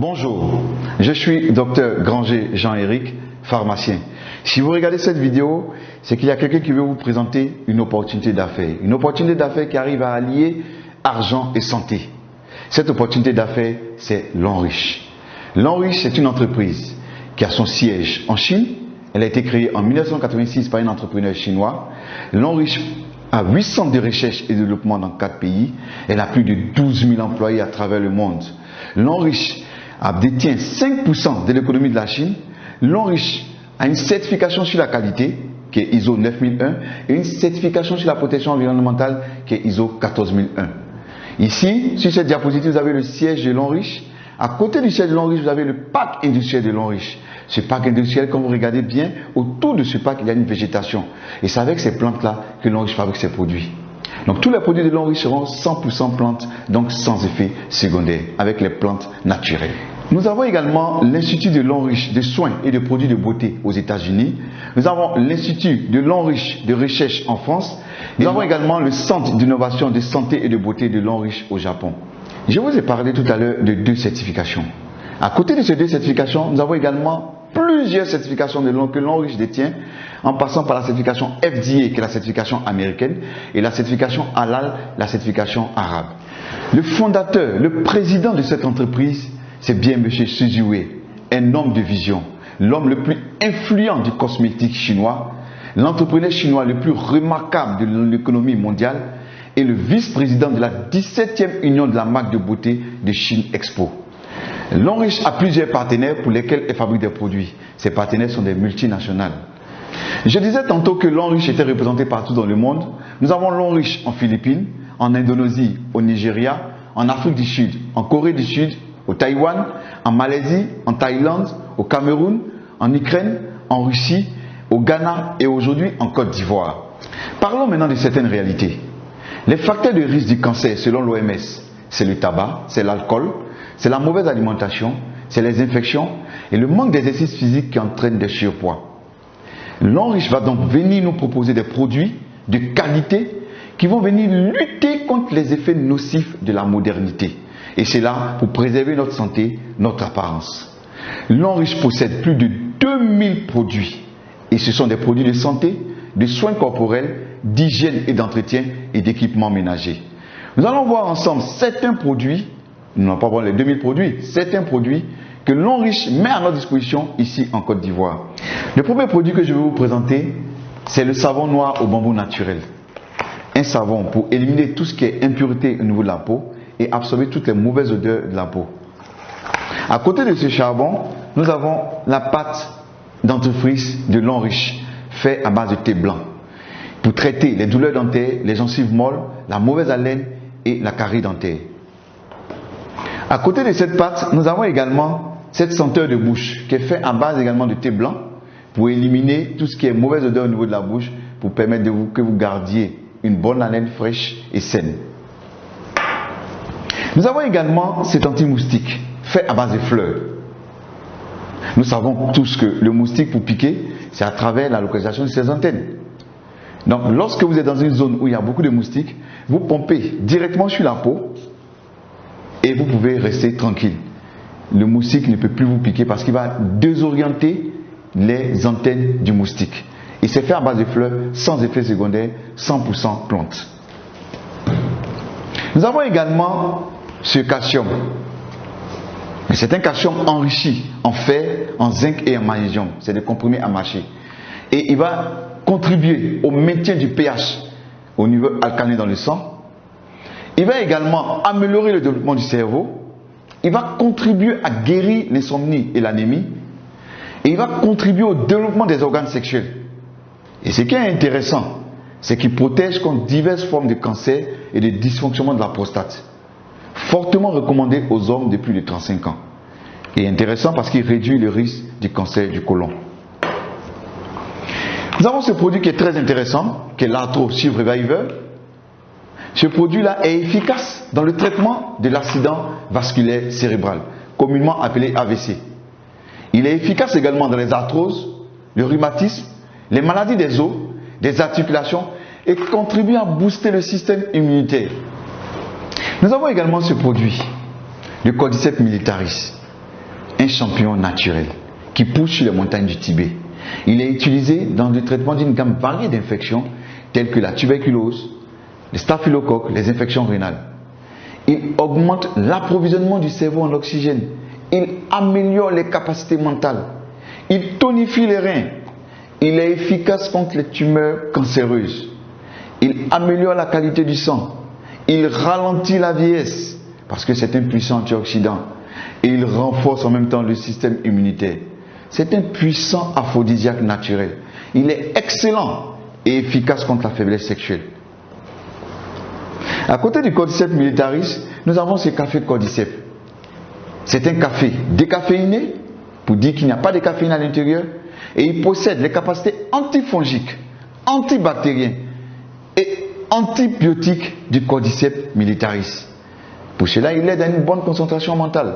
Bonjour, je suis Dr Granger Jean-Éric, pharmacien. Si vous regardez cette vidéo, c'est qu'il y a quelqu'un qui veut vous présenter une opportunité d'affaires. Une opportunité d'affaires qui arrive à allier argent et santé. Cette opportunité d'affaires, c'est L'Enriche. L'Enriche, c'est une entreprise qui a son siège en Chine. Elle a été créée en 1986 par un entrepreneur chinois. L'Enriche a 8 centres de recherche et de développement dans 4 pays. Elle a plus de 12 000 employés à travers le monde. L'Enriche détient 5% de l'économie de la Chine. L'Enriche a une certification sur la qualité qui est ISO 9001 et une certification sur la protection environnementale qui est ISO 14001. Ici, sur cette diapositive, vous avez le siège de L'Enriche. À côté du siège de L'Enriche, vous avez le parc industriel de L'Enriche. Ce parc industriel, quand vous regardez bien, autour de ce parc, il y a une végétation. Et c'est avec ces plantes-là que L'Enriche fabrique ses produits. Donc tous les produits de L'Enriche seront 100% plantes, donc sans effet secondaire, avec les plantes naturelles. Nous avons également l'Institut de L'Enriche de soins et de produits de beauté aux États-Unis. Nous avons l'Institut de L'Enriche de recherche en France. Nous avons également le Centre d'innovation de santé et de beauté de L'Enriche au Japon. Je vous ai parlé tout à l'heure de 2 certifications. À côté de ces 2 certifications, nous avons également plusieurs certifications que L'Enriche détient, en passant par la certification FDA, qui est la certification américaine, et la certification Halal, la certification arabe. Le fondateur, le président de cette entreprise, c'est bien M. Su Wei, un homme de vision, l'homme le plus influent du cosmétique chinois, l'entrepreneur chinois le plus remarquable de l'économie mondiale et le vice-président de la 17e union de la marque de beauté de Chine Expo. L'Enriche a plusieurs partenaires pour lesquels elle fabrique des produits. Ces partenaires sont des multinationales. Je disais tantôt que L'Enriche était représenté partout dans le monde. Nous avons L'Enriche en Philippines, en Indonésie, au Nigeria, en Afrique du Sud, en Corée du Sud, au Taïwan, en Malaisie, en Thaïlande, au Cameroun, en Ukraine, en Russie, au Ghana et aujourd'hui en Côte d'Ivoire. Parlons maintenant de certaines réalités. Les facteurs de risque du cancer selon l'OMS, c'est le tabac, c'est l'alcool, c'est la mauvaise alimentation, c'est les infections et le manque d'exercice physique qui entraîne des surpoids. L'Enriche va donc venir nous proposer des produits de qualité qui vont venir lutter contre les effets nocifs de la modernité. Et c'est là pour préserver notre santé, notre apparence. L'Enriche possède plus de 2000 produits. Et ce sont des produits de santé, de soins corporels, d'hygiène et d'entretien et d'équipements ménagers. Nous allons voir ensemble certains produits, nous n'allons pas voir les 2000 produits, certains produits que L'Enriche met à notre disposition ici en Côte d'Ivoire. Le premier produit que je vais vous présenter, c'est le savon noir au bambou naturel. Un savon pour éliminer tout ce qui est impureté au niveau de la peau et absorber toutes les mauvaises odeurs de la peau. À côté de ce charbon, nous avons la pâte dentifrice de L'Enriche, faite à base de thé blanc, pour traiter les douleurs dentaires, les gencives molles, la mauvaise haleine et la carie dentaire. À côté de cette pâte, nous avons également cette senteur de bouche, qui est faite à base également de thé blanc, pour éliminer tout ce qui est mauvaise odeur au niveau de la bouche, pour permettre que vous gardiez une bonne haleine fraîche et saine. Nous avons également cet anti-moustique fait à base de fleurs. Nous savons tous que le moustique pour piquer, c'est à travers la localisation de ses antennes. Donc lorsque vous êtes dans une zone où il y a beaucoup de moustiques, vous pompez directement sur la peau et vous pouvez rester tranquille. Le moustique ne peut plus vous piquer parce qu'il va désorienter les antennes du moustique. Et c'est fait à base de fleurs, sans effet secondaire, 100% plante. Nous avons également ce calcium. C'est un calcium enrichi en fer, en zinc et en magnésium. C'est des comprimés à mâcher. Et il va contribuer au maintien du pH au niveau alcalin dans le sang. Il va également améliorer le développement du cerveau. Il va contribuer à guérir l'insomnie et l'anémie. Et il va contribuer au développement des organes sexuels. Et ce qui est intéressant, c'est qu'il protège contre diverses formes de cancer et de dysfonctionnement de la prostate. Fortement recommandé aux hommes de plus de 35 ans. Et intéressant parce qu'il réduit le risque du cancer du côlon. Nous avons ce produit qui est très intéressant, qui est l'Arthro Reviver. Ce produit-là est efficace dans le traitement de l'accident vasculaire cérébral, communément appelé AVC. Il est efficace également dans les arthroses, le rhumatisme, les maladies des os, des articulations et contribue à booster le système immunitaire. Nous avons également ce produit, le Cordyceps militaris. un champignon naturel qui pousse sur les montagnes du Tibet. Il est utilisé dans le traitement d'une gamme variée d'infections telles que la tuberculose, les staphylocoques, les infections rénales. Il augmente l'approvisionnement du cerveau en oxygène. Il améliore les capacités mentales. Il tonifie les reins. Il est efficace contre les tumeurs cancéreuses. Il améliore la qualité du sang. Il ralentit la vieillesse parce que c'est un puissant antioxydant. Et il renforce en même temps le système immunitaire. C'est un puissant aphrodisiaque naturel. Il est excellent et efficace contre la faiblesse sexuelle. À côté du Cordyceps militaris, nous avons ce café Cordyceps. C'est un café décaféiné, pour dire qu'il n'y a pas de caféine à l'intérieur, et il possède les capacités antifongiques, antibactériennes et antibiotiques du Cordyceps militaris. Pour cela, il aide à une bonne concentration mentale.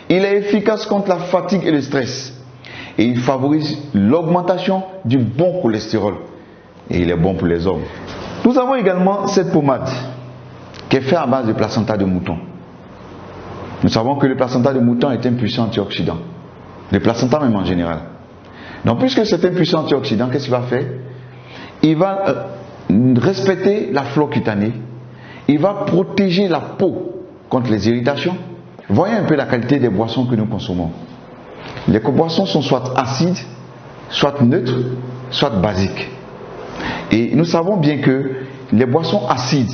Il est efficace contre la fatigue et le stress. Et il favorise l'augmentation du bon cholestérol. Et il est bon pour les hommes. Nous avons également cette pommade qui est faite à base de placenta de mouton. Nous savons que le placenta de mouton est un puissant antioxydant. Le placenta même en général. Donc puisque c'est un puissant antioxydant, qu'est-ce qu'il va faire? Il va respecter la flore cutanée. Il va protéger la peau contre les irritations. Voyez un peu la qualité des boissons que nous consommons. Les boissons sont soit acides, soit neutres, soit basiques. Et nous savons bien que les boissons acides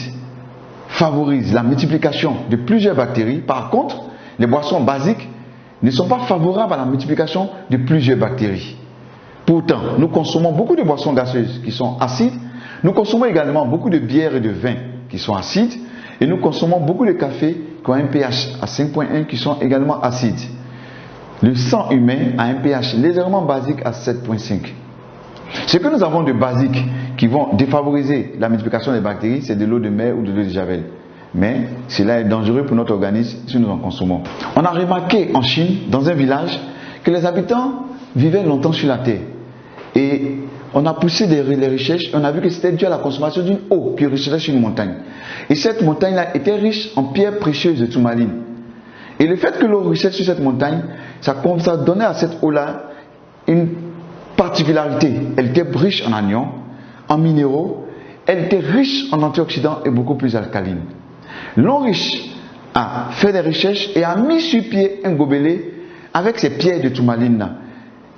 favorisent la multiplication de plusieurs bactéries. Par contre, les boissons basiques ne sont pas favorables à la multiplication de plusieurs bactéries. Pourtant, nous consommons beaucoup de boissons gazeuses qui sont acides. Nous consommons également beaucoup de bières et de vins qui sont acides. Et nous consommons beaucoup de cafés qui ont un pH à 5.1 qui sont également acides. Le sang humain a un pH légèrement basique à 7.5. Ce que nous avons de basique qui vont défavoriser la multiplication des bactéries, c'est de l'eau de mer ou de l'eau de javel. Mais cela est dangereux pour notre organisme si nous en consommons. On a remarqué en Chine, dans un village, que les habitants vivaient longtemps sur la terre. Et on a poussé les recherches et on a vu que c'était dû à la consommation d'une eau qui recherchait sur une montagne. Et cette montagne-là était riche en pierres précieuses de tourmaline. Et le fait que l'eau ruisselle sur cette montagne, ça donnait à cette eau-là une particularité. Elle était riche en anions, en minéraux, elle était riche en antioxydants et beaucoup plus alcaline. L'homme riche a fait des recherches et a mis sur pied un gobelet avec ces pierres de tourmaline.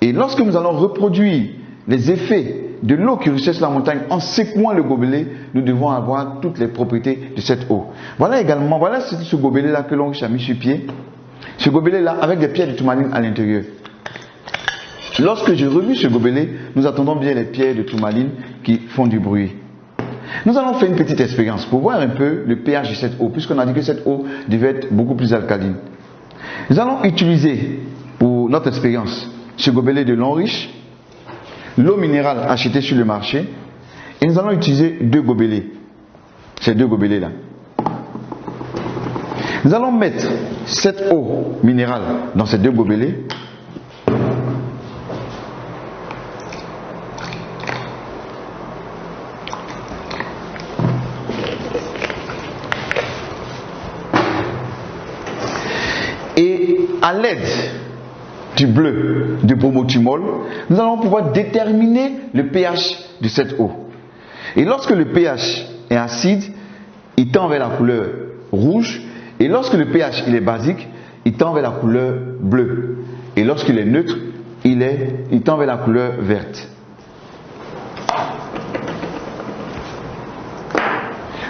Et lorsque nous allons reproduire les effets de l'eau qui ruisselle sur la montagne en secouant le gobelet, nous devons avoir toutes les propriétés de cette eau. Voilà également, voilà ce gobelet-là que l'homme riche a mis sur pied. Ce gobelet-là avec des pierres de tourmaline à l'intérieur. Lorsque je remue ce gobelet, nous attendons bien les pierres de tourmaline qui font du bruit. Nous allons faire une petite expérience pour voir un peu le pH de cette eau, puisqu'on a dit que cette eau devait être beaucoup plus alcaline. Nous allons utiliser pour notre expérience ce gobelet de l'eau riche, l'eau minérale achetée sur le marché, et nous allons utiliser deux gobelets, ces deux gobelets-là. Nous allons mettre cette eau minérale dans ces deux gobelets. Et à l'aide du bleu de bromothymol, nous allons pouvoir déterminer le pH de cette eau. Et lorsque le pH est acide, il tend vers la couleur rouge. Et lorsque le pH il est basique, il tend vers la couleur bleue. Et lorsqu'il est neutre, il tend vers la couleur verte.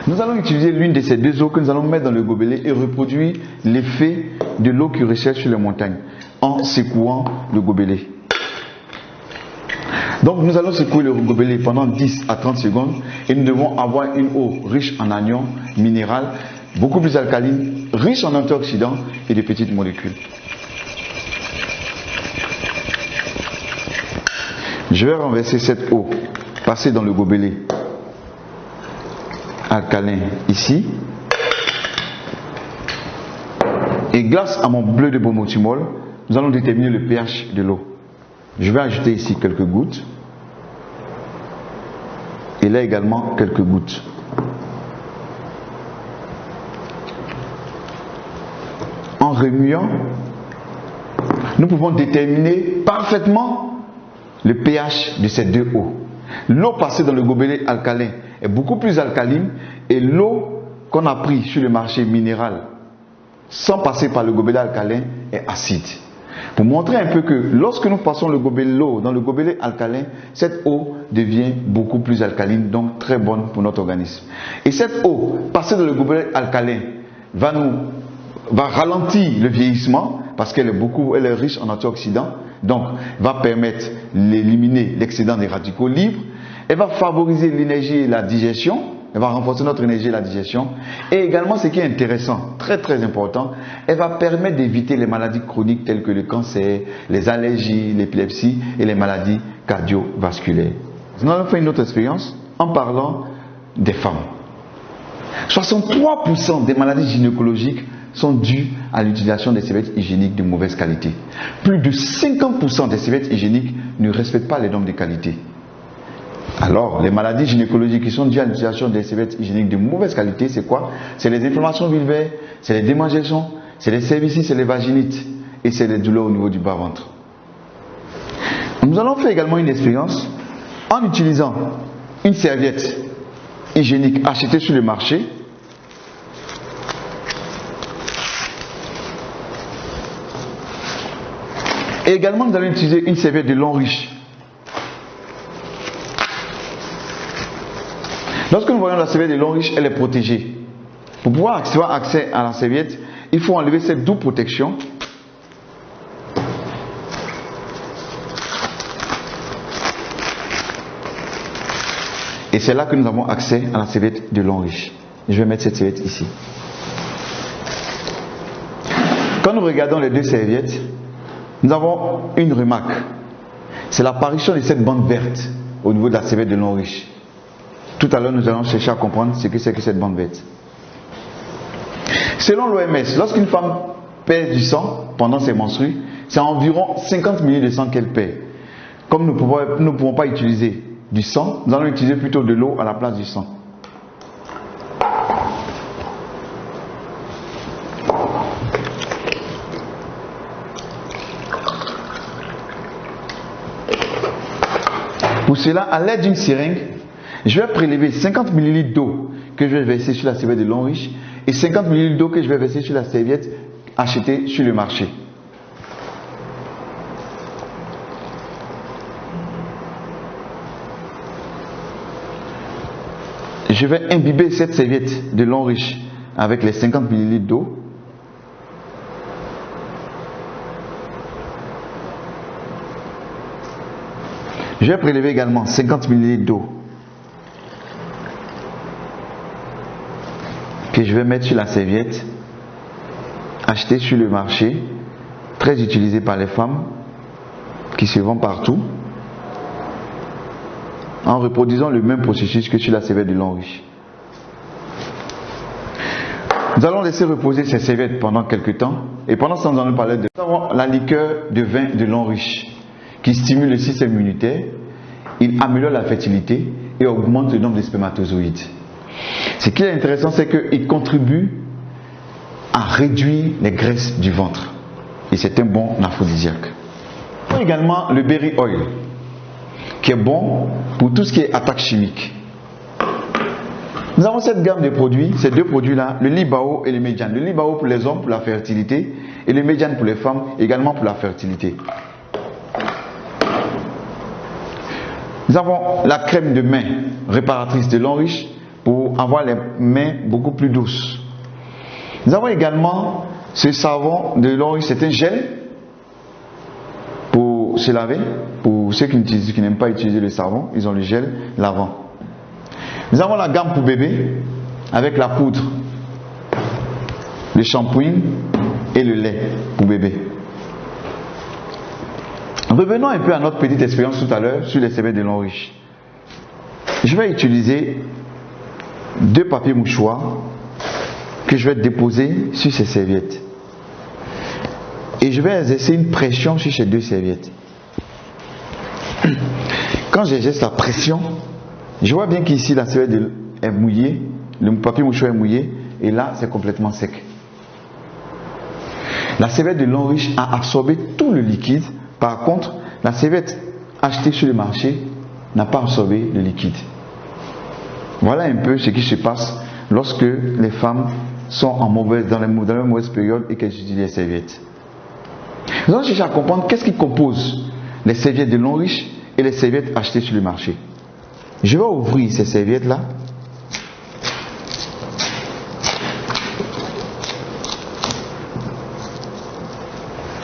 Nous allons utiliser l'une de ces deux eaux que nous allons mettre dans le gobelet et reproduire l'effet de l'eau qui ruisselle sur les montagnes en secouant le gobelet. Donc nous allons secouer le gobelet pendant 10 à 30 secondes et nous devons avoir une eau riche en anions, minérales, beaucoup plus alcaline, riche en antioxydants et de petites molécules. Je vais renverser cette eau, passer dans le gobelet alcalin ici. Et grâce à mon bleu de bromothymol, nous allons déterminer le pH de l'eau. Je vais ajouter ici quelques gouttes. Et là également quelques gouttes. En remuant, nous pouvons déterminer parfaitement le pH de ces deux eaux. L'eau passée dans le gobelet alcalin est beaucoup plus alcaline et l'eau qu'on a pris sur le marché minéral sans passer par le gobelet alcalin est acide. Pour montrer un peu que lorsque nous passons l'eau dans le gobelet alcalin, cette eau devient beaucoup plus alcaline, donc très bonne pour notre organisme. Et cette eau passée dans le gobelet alcalin va ralentir le vieillissement parce qu'elle est riche en antioxydants, donc va permettre d'éliminer l'excédent des radicaux libres. Elle va favoriser l'énergie et la digestion. Elle va renforcer notre énergie et la digestion. Et également, ce qui est intéressant, très très important, elle va permettre d'éviter les maladies chroniques telles que le cancer, les allergies, l'épilepsie et les maladies cardiovasculaires. Nous allons faire une autre expérience en parlant des femmes. 63% des maladies gynécologiques sont dues à l'utilisation des serviettes hygiéniques de mauvaise qualité. Plus de 50% des serviettes hygiéniques ne respectent pas les normes de qualité. Alors, les maladies gynécologiques qui sont dues à l'utilisation des serviettes hygiéniques de mauvaise qualité, c'est quoi? C'est les inflammations vulvaires, c'est les démangeaisons, c'est les cervicites, c'est les vaginites et c'est les douleurs au niveau du bas-ventre. Nous allons faire également une expérience en utilisant une serviette hygiénique achetée sur le marché. Et également, nous allons utiliser une serviette de long riche. Lorsque nous voyons la serviette de long riche, elle est protégée. Pour pouvoir avoir accès à la serviette, il faut enlever cette double protection. Et c'est là que nous avons accès à la serviette de long riche. Je vais mettre cette serviette ici. Quand nous regardons les deux serviettes, nous avons une remarque. C'est l'apparition de cette bande verte au niveau de la serviette de long riche. Tout à l'heure, nous allons chercher à comprendre ce que c'est que cette bande verte. Selon l'OMS, lorsqu'une femme perd du sang pendant ses menstrues, c'est environ 50 ml de sang qu'elle perd. Comme nous ne pouvons pas utiliser du sang, nous allons utiliser plutôt de l'eau à la place du sang. Pour cela, à l'aide d'une seringue, je vais prélever 50 ml d'eau que je vais verser sur la serviette de long riche et 50 ml d'eau que je vais verser sur la serviette achetée sur le marché. Je vais imbiber cette serviette de long riche avec les 50 ml d'eau. Je vais prélever également 50 ml d'eau que je vais mettre sur la serviette achetée sur le marché, très utilisée par les femmes qui se vend partout, en reproduisant le même processus que sur la serviette de long riche. Nous allons laisser reposer ces serviettes pendant quelques temps et pendant ce temps nous allons parler de la liqueur de vin de long riche qui stimule le système immunitaire, il améliore la fertilité et augmente le nombre de spermatozoïdes. Ce qui est intéressant, c'est qu'il contribue à réduire les graisses du ventre et c'est un bon aphrodisiaque. Également le berry oil qui est bon pour tout ce qui est attaque chimique. Nous avons cette gamme de produits, ces deux produits-là, le Libao et le Mediane. Le Libao pour les hommes pour la fertilité et le Mediane pour les femmes également pour la fertilité. Nous avons la crème de main réparatrice de long riche pour avoir les mains beaucoup plus douces. Nous avons également ce savon de long riche, c'est un gel pour se laver. Pour ceux qui n'aiment pas utiliser le savon, ils ont le gel lavant. Nous avons la gamme pour bébé avec la poudre, le shampoing et le lait pour bébé. Revenons un peu à notre petite expérience tout à l'heure sur les serviettes de long riche. Je vais utiliser deux papiers mouchoirs que je vais déposer sur ces serviettes. Et je vais exercer une pression sur ces deux serviettes. Quand j'exerce la pression, je vois bien qu'ici la serviette est mouillée, le papier mouchoir est mouillé, et là c'est complètement sec. La serviette de lin riche a absorbé tout le liquide. Par contre, la serviette achetée sur le marché n'a pas absorbé le liquide. Voilà un peu ce qui se passe lorsque les femmes sont dans la mauvaise période et qu'elles utilisent les serviettes. Nous allons chercher à comprendre qu'est-ce qui compose les serviettes de lin riche et les serviettes achetées sur le marché. Je vais ouvrir ces serviettes-là.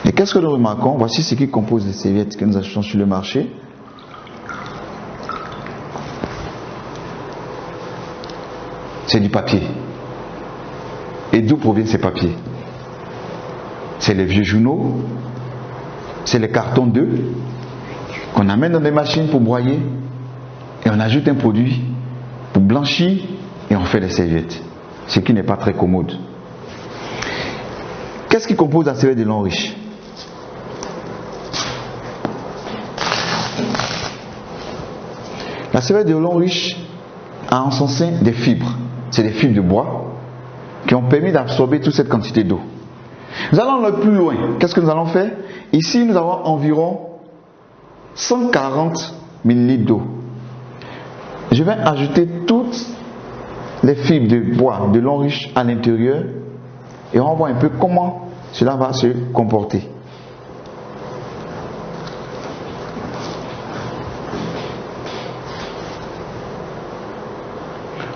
Et qu'est-ce que nous remarquons? Voici ce qui compose les serviettes que nous achetons sur le marché. C'est du papier. Et d'où proviennent ces papiers? C'est les vieux journaux, c'est les cartons d'œufs qu'on amène dans des machines pour broyer et on ajoute un produit pour blanchir et on fait des serviettes. Ce qui n'est pas très commode. Qu'est-ce qui compose la serviette de lin riche? La serviette de lin riche a en son sein des fibres. C'est des fibres de bois qui ont permis d'absorber toute cette quantité d'eau. Nous allons le plus loin. Qu'est-ce que nous allons faire? Ici, nous avons environ 140 ml d'eau. Je vais ajouter toutes les fibres de bois de lin riche à l'intérieur et on va voir un peu comment cela va se comporter.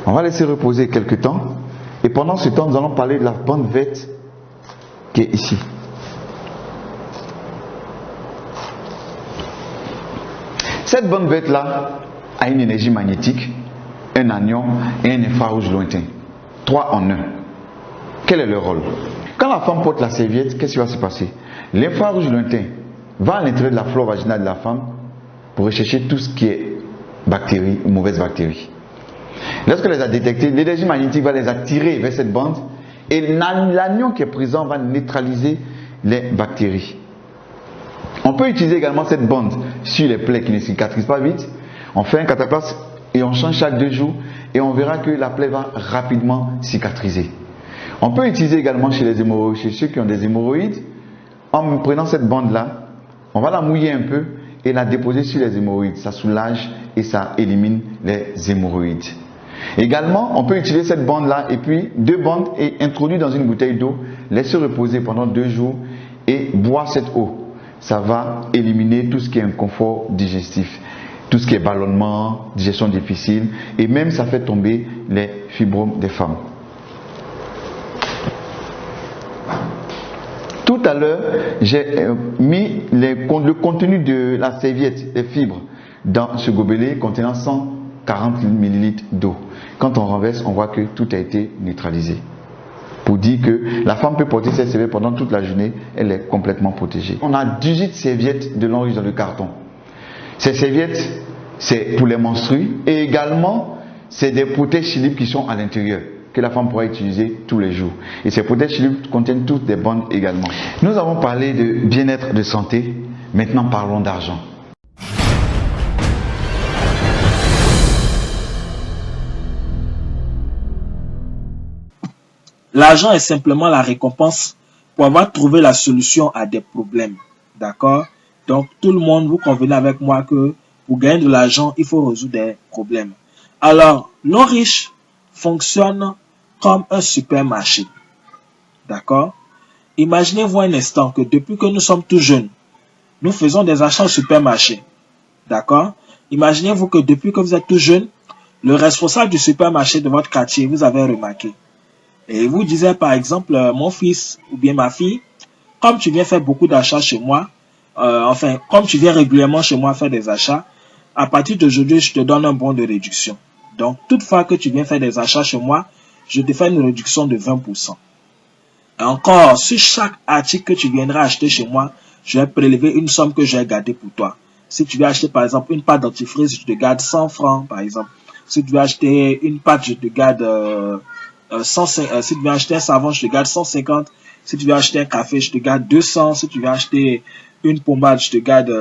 On va laisser reposer quelques temps et pendant ce temps, nous allons parler de la bande verte qui est ici. Cette bande verte là a une énergie magnétique, un anion et un infrarouge lointain. 3 en 1. Quel est le rôle? Quand la femme porte la serviette, qu'est-ce qui va se passer? L'infrarouge lointain va à l'intérieur de la flore vaginale de la femme pour rechercher tout ce qui est bactéries ou mauvaises bactéries. Lorsqu'elle les a détectées, l'énergie magnétique va les attirer vers cette bande et l'anion qui est présent va neutraliser les bactéries. On peut utiliser également cette bande sur les plaies qui ne cicatrisent pas vite. On fait un cataplasme et on change chaque 2 jours et on verra que la plaie va rapidement cicatriser. On peut utiliser également chez les hémorroïdes, chez ceux qui ont des hémorroïdes. En prenant cette bande là, on va la mouiller un peu et la déposer sur les hémorroïdes. Ça soulage et ça élimine les hémorroïdes. Également, on peut utiliser cette bande là et puis 2 bandes et introduire dans une bouteille d'eau, laisser reposer pendant 2 jours et boire cette eau. Ça va éliminer tout ce qui est inconfort digestif, tout ce qui est ballonnement, digestion difficile et même ça fait tomber les fibromes des femmes. Tout à l'heure, j'ai mis le contenu de la serviette, les fibres, dans ce gobelet contenant 140 ml d'eau. Quand on renverse, on voit que tout a été neutralisé. Pour dire que la femme peut porter cette serviette pendant toute la journée, elle est complètement protégée. On a 18 serviettes de lin riche dans le carton. Ces serviettes, c'est pour les menstrues et également, c'est des protèges libres qui sont à l'intérieur, que la femme pourra utiliser tous les jours. Et ces protèges libres contiennent toutes des bandes également. Nous avons parlé de bien-être, de santé. Maintenant, parlons d'argent. L'argent est simplement la récompense pour avoir trouvé la solution à des problèmes. D'accord? Donc, tout le monde, vous convenez avec moi que pour gagner de l'argent, il faut résoudre des problèmes. Alors, lin riche fonctionne comme un supermarché. D'accord? Imaginez-vous un instant que depuis que nous sommes tout jeunes, nous faisons des achats au supermarché. D'accord? Imaginez-vous que depuis que vous êtes tout jeune, le responsable du supermarché de votre quartier vous avez remarqué. Et vous disait par exemple, mon fils ou bien ma fille, comme tu viens faire beaucoup d'achats chez moi, comme tu viens régulièrement chez moi faire des achats, à partir d'aujourd'hui, je te donne un bon de réduction. Donc, toute fois que tu viens faire des achats chez moi, je te fais une réduction de 20%. Et encore, sur chaque article que tu viendras acheter chez moi, je vais prélever une somme que je vais garder pour toi. Si tu veux acheter par exemple une pâte dentifrice, je te garde 100 francs par exemple. Si tu veux acheter une pâte, je te garde... si tu veux acheter un savon, je te garde 150. Si tu veux acheter un café, je te garde 200. Si tu veux acheter une pommade, je te garde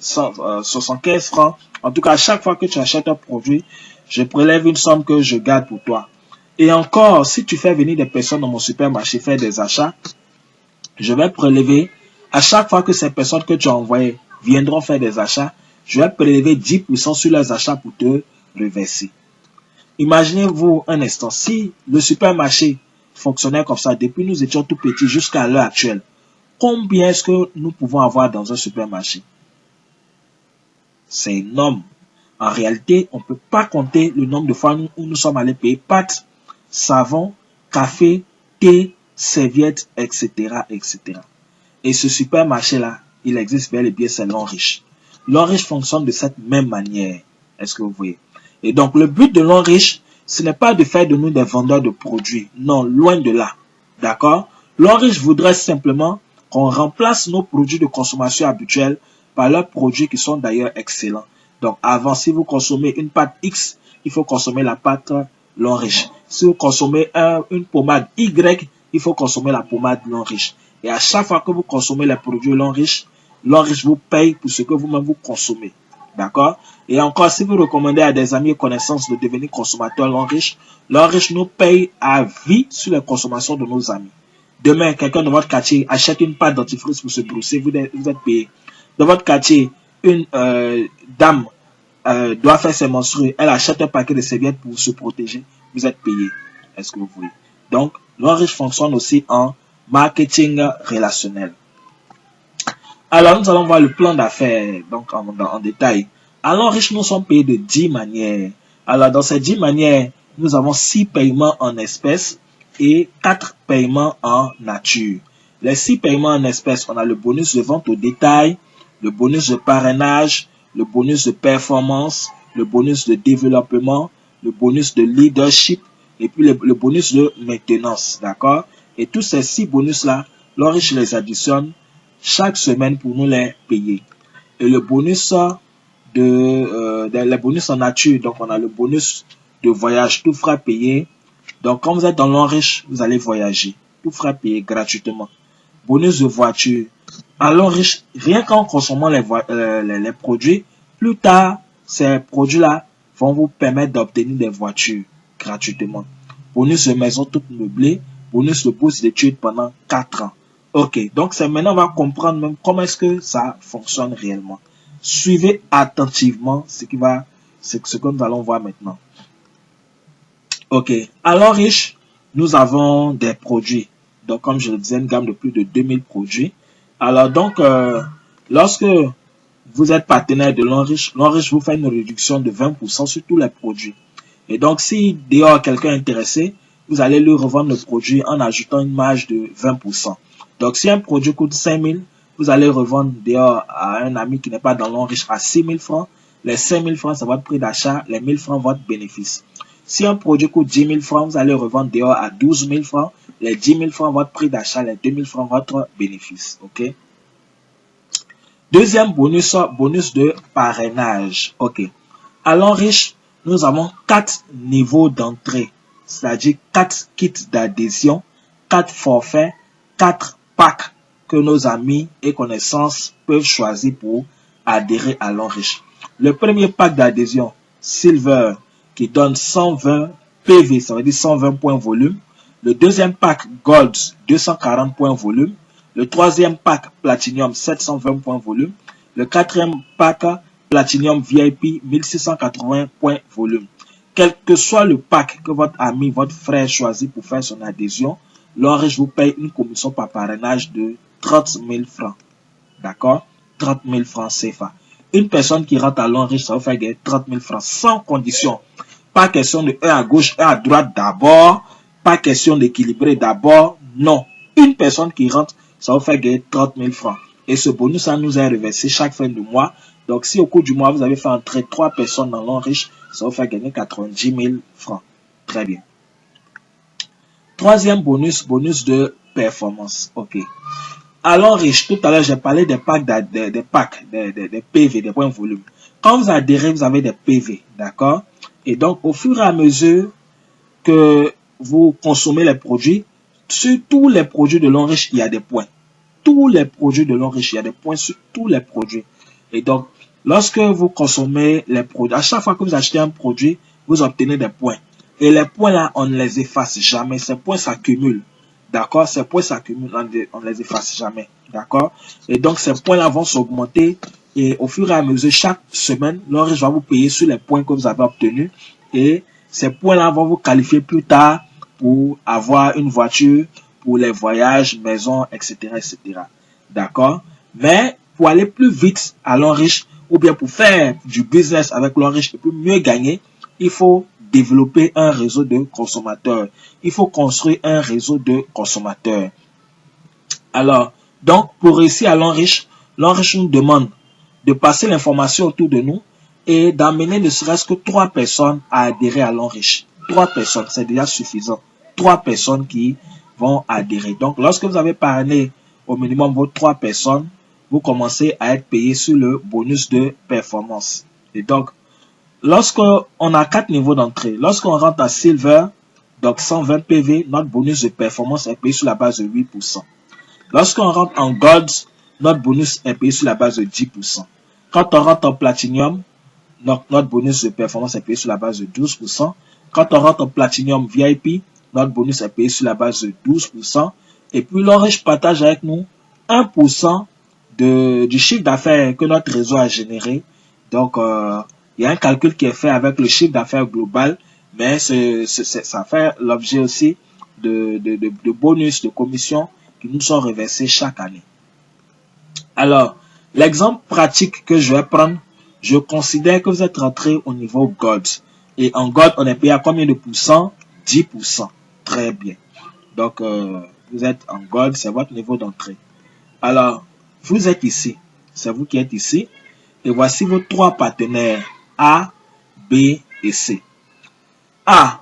75 francs. En tout cas, à chaque fois que tu achètes un produit, je prélève une somme que je garde pour toi. Et encore, si tu fais venir des personnes dans mon supermarché faire des achats, je vais prélever, à chaque fois que ces personnes que tu as envoyées viendront faire des achats, je vais prélever 10% sur leurs achats pour te reverser. Imaginez-vous un instant, si le supermarché fonctionnait comme ça, depuis nous étions tout petits jusqu'à l'heure actuelle, combien est-ce que nous pouvons avoir dans un supermarché? C'est énorme. En réalité, on ne peut pas compter le nombre de fois où nous sommes allés payer pâtes, savon, café, thé, serviettes, etc., etc. Et ce supermarché-là, il existe bel et bien, c'est l'Enriche. L'Enriche fonctionne de cette même manière. Est-ce que vous voyez? Et donc, le but de l'Enriche, ce n'est pas de faire de nous des vendeurs de produits. Non, loin de là. D'accord? L'Enriche voudrait simplement qu'on remplace nos produits de consommation habituels par leurs produits qui sont d'ailleurs excellents. Donc, avant, si vous consommez une pâte X, il faut consommer la pâte l'Enriche. Si vous consommez une pommade Y, il faut consommer la pommade l'Enriche. Et à chaque fois que vous consommez les produits l'Enriche vous paye pour ce que vous-même vous consommez. D'accord? Et encore, si vous recommandez à des amis et connaissances de devenir consommateurs l'Enriche nous paye à vie sur les consommations de nos amis. Demain, quelqu'un de votre quartier achète une pâte dentifrice pour se brosser, vous êtes payé. Dans votre quartier, une dame doit faire ses menstrues, elle achète un paquet de serviettes pour se protéger, vous êtes payé. Est-ce que vous voyez? Donc, l'Enriche fonctionne aussi en marketing relationnel. Alors, nous allons voir le plan d'affaires donc en détail. À l'Enriche, nous sommes payés de 10 manières. Alors, dans ces 10 manières, nous avons 6 paiements en espèces et 4 paiements en nature. Les 6 paiements en espèces, on a le bonus de vente au détail, le bonus de parrainage, le bonus de performance, le bonus de développement, le bonus de leadership et puis le bonus de maintenance. D'accord? Et tous ces 6 bonus-là, l'Enriche les additionne chaque semaine pour nous les payer. Et le bonus les bonus en nature, donc on a le bonus de voyage, tout frais payé. Donc quand vous êtes dans l'Enriche, vous allez voyager, tout frais payé gratuitement. Bonus de voiture. À l'Enriche, rien qu'en consommant les produits, plus tard, ces produits-là vont vous permettre d'obtenir des voitures gratuitement. Bonus de maison toute meublée, bonus de bourse d'études pendant 4 ans. Ok, donc c'est maintenant on va comprendre même comment est-ce que ça fonctionne réellement. Suivez attentivement ce que nous allons voir maintenant. Ok, à l'Enriche, nous avons des produits. Donc comme je le disais, une gamme de plus de 2000 produits. Alors donc, lorsque vous êtes partenaire de l'Enriche vous fait une réduction de 20% sur tous les produits. Et donc si dehors quelqu'un est intéressé, vous allez lui revendre le produit en ajoutant une marge de 20%. Donc, si un produit coûte 5 000, vous allez revendre dehors à un ami qui n'est pas dans l'Enriche à 6 000 francs. Les 5 000 francs, c'est votre prix d'achat. Les 1 000 francs, votre bénéfice. Si un produit coûte 10 000 francs, vous allez revendre dehors à 12 000 francs. Les 10 000 francs, votre prix d'achat. Les 2 000 francs, votre bénéfice. OK? Deuxième bonus, bonus de parrainage. OK. À l'Enriche, nous avons 4 niveaux d'entrée. C'est-à-dire 4 kits d'adhésion, 4 forfaits, 4 packs que nos amis et connaissances peuvent choisir pour adhérer à l'Enriche. Le premier pack d'adhésion, Silver, qui donne 120 PV, ça veut dire 120 points volume. Le deuxième pack, Gold, 240 points volume. Le troisième pack, Platinum, 720 points volume. Le quatrième pack, Platinum VIP, 1680 points volume. Quel que soit le pack que votre ami, votre frère choisit pour faire son adhésion, l'Enriche vous paye une commission par parrainage de 30 000 francs. D'accord? 30 000 francs CFA. Une personne qui rentre à l'Enriche, ça va faire gagner 30 000 francs sans condition. Pas question de 1 à gauche, 1 à droite d'abord. Pas question d'équilibrer d'abord. Non. Une personne qui rentre, ça va faire gagner 30 000 francs. Et ce bonus, ça nous est reversé chaque fin de mois. Donc, si au cours du mois, vous avez fait entrer 3 personnes dans l'Enriche, ça va faire gagner 90 000 francs. Très bien. Troisième bonus, bonus de performance. OK. À l'Enriche, tout à l'heure, j'ai parlé des packs, des PV, des points volume. Quand vous adhérez, vous avez des PV. D'accord? Et donc, au fur et à mesure que vous consommez les produits, sur tous les produits de l'Enriche, il y a des points. Tous les produits de l'Enriche, il y a des points sur tous les produits. Et donc, lorsque vous consommez les produits, à chaque fois que vous achetez un produit, vous obtenez des points. Et les points là, on ne les efface jamais. Ces points s'accumulent. D'accord? Ces points s'accumulent, on ne les efface jamais. D'accord? Et donc, ces points-là vont s'augmenter. Et au fur et à mesure, chaque semaine, l'Enriche va vous payer sur les points que vous avez obtenus. Et ces points-là vont vous qualifier plus tard pour avoir une voiture, pour les voyages, maison, etc., etc. D'accord? Mais pour aller plus vite à l'Enriche, ou bien pour faire du business avec l'Enriche et pour mieux gagner, il faut développer un réseau de consommateurs. Il faut construire un réseau de consommateurs. Alors, donc, pour réussir à l'Enriche nous demande de passer l'information autour de nous et d'amener ne serait-ce que 3 personnes à adhérer à l'Enriche. 3 personnes, c'est déjà suffisant. 3 personnes qui vont adhérer. Donc, lorsque vous avez parrainé au minimum vos 3 personnes, vous commencez à être payé sur le bonus de performance. Et donc, lorsqu'on a 4 niveaux d'entrée, lorsqu'on rentre à Silver, donc 120 PV, notre bonus de performance est payé sur la base de 8%. Lorsqu'on rentre en Gold, notre bonus est payé sur la base de 10%. Quand on rentre en Platinum, notre bonus de performance est payé sur la base de 12%. Quand on rentre en Platinum VIP, notre bonus est payé sur la base de 12%. Et puis l'Enriche partage avec nous 1% du chiffre d'affaires que notre réseau a généré. Donc, il y a un calcul qui est fait avec le chiffre d'affaires global, mais ça fait l'objet aussi de bonus, de commissions qui nous sont reversés chaque année. Alors, l'exemple pratique que je vais prendre, je considère que vous êtes rentré au niveau Gold. Et en Gold, on est payé à combien de pourcents? 10%. Très bien. Donc, vous êtes en Gold, c'est votre niveau d'entrée. Alors, vous êtes ici. C'est vous qui êtes ici. Et voici vos 3 partenaires A, B et C. A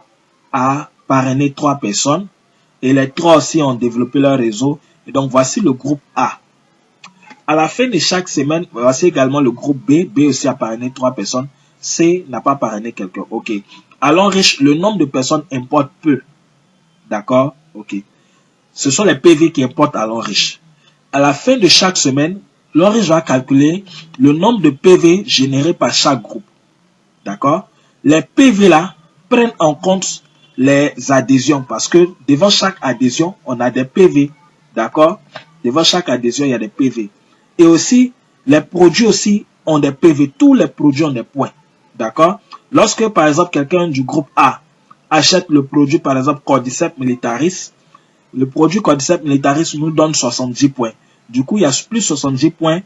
a parrainé 3 personnes. Et les 3 aussi ont développé leur réseau. Et donc, voici le groupe A. À la fin de chaque semaine, voici également le groupe B. B aussi a parrainé 3 personnes. C n'a pas parrainé quelqu'un. OK. À l'Enriche, le nombre de personnes importe peu. D'accord? OK. Ce sont les PV qui importent à l'Enriche. À la fin de chaque semaine, l'Enriche va calculer le nombre de PV générés par chaque groupe. D'accord? Les PV là prennent en compte les adhésions parce que devant chaque adhésion, on a des PV. D'accord? Devant chaque adhésion, il y a des PV. Et aussi, les produits aussi ont des PV. Tous les produits ont des points. D'accord? Lorsque, par exemple, quelqu'un du groupe A achète le produit, par exemple, Cordyceps militaris, le produit Cordyceps militaris nous donne 70 points. Du coup, il y a plus 70 points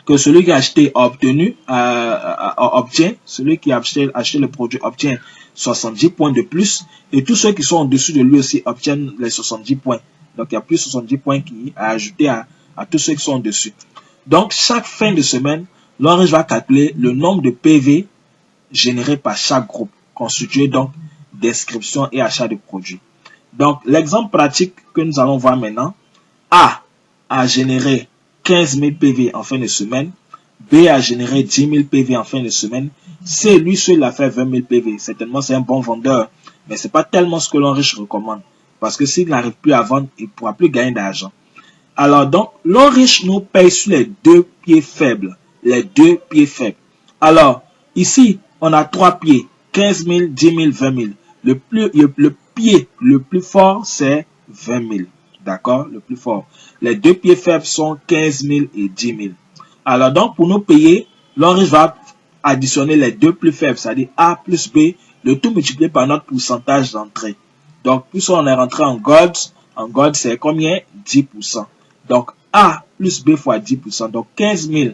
que celui qui a acheté a obtenu, obtient. Celui qui a acheté le produit obtient 70 points de plus. Et tous ceux qui sont en dessous de lui aussi obtiennent les 70 points. Donc, il y a plus 70 points qui a ajouté à tous ceux qui sont en dessus. Donc, chaque fin de semaine, l'Enriche va calculer le nombre de PV générés par chaque groupe, constitué donc d'inscription et achat de produits. Donc, l'exemple pratique que nous allons voir maintenant, A a généré 15 000 PV en fin de semaine, B a généré 10 000 PV en fin de semaine, C, lui seul a fait 20 000 PV. Certainement, c'est un bon vendeur, mais ce n'est pas tellement ce que l'Enriche recommande. Parce que s'il n'arrive plus à vendre, il ne pourra plus gagner d'argent. Alors donc, l'Enriche nous paye sur les 2 pieds faibles. Les 2 pieds faibles. Alors, ici, on a 3 pieds. 15 000, 10 000, 20 000. Le pied le plus fort, c'est 20 000. D'accord? Le plus fort. Les 2 pieds faibles sont 15 000 et 10 000. Alors donc, pour nous payer, l'Enriche va additionner les 2 plus faibles, c'est-à-dire A plus B, le tout multiplié par notre pourcentage d'entrée. Donc, plus on est rentré en Gold, c'est combien? 10%. Donc, A plus B fois 10%. Donc, 15 000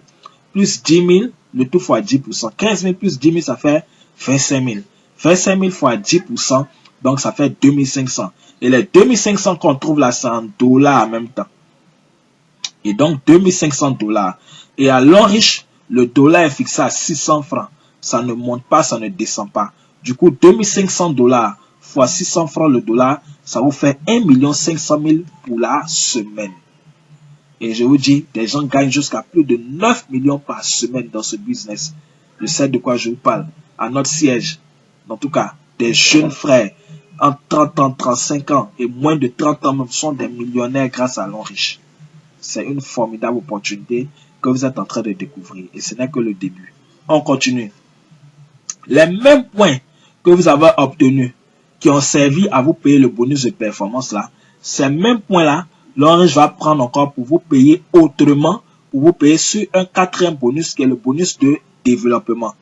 plus 10 000, le tout fois 10%. 15 000 plus 10 000, ça fait 25 000. 25 000 fois 10%, donc ça fait 2500. Et les 2500 qu'on trouve là, c'est en dollars en même temps. Et donc, 2500 $. Et à l'Enriche, le dollar est fixé à 600 francs. Ça ne monte pas, ça ne descend pas. Du coup, 2500 $ fois 600 francs le dollar, ça vous fait 1 500 000 pour la semaine. Et je vous dis, des gens gagnent jusqu'à plus de 9 millions par semaine dans ce business. Je sais de quoi je vous parle. À notre siège, en tout cas, des jeunes frères, en 30 ans, 35 ans et moins de 30 ans, sont des millionnaires grâce à l'Enriche. C'est une formidable opportunité que vous êtes en train de découvrir. Et ce n'est que le début. On continue. Les mêmes points que vous avez obtenus, qui ont servi à vous payer le bonus de performance là, ces mêmes points-là, l'Orange va prendre encore pour vous payer autrement, pour vous payer sur un quatrième bonus qui est le bonus de développement.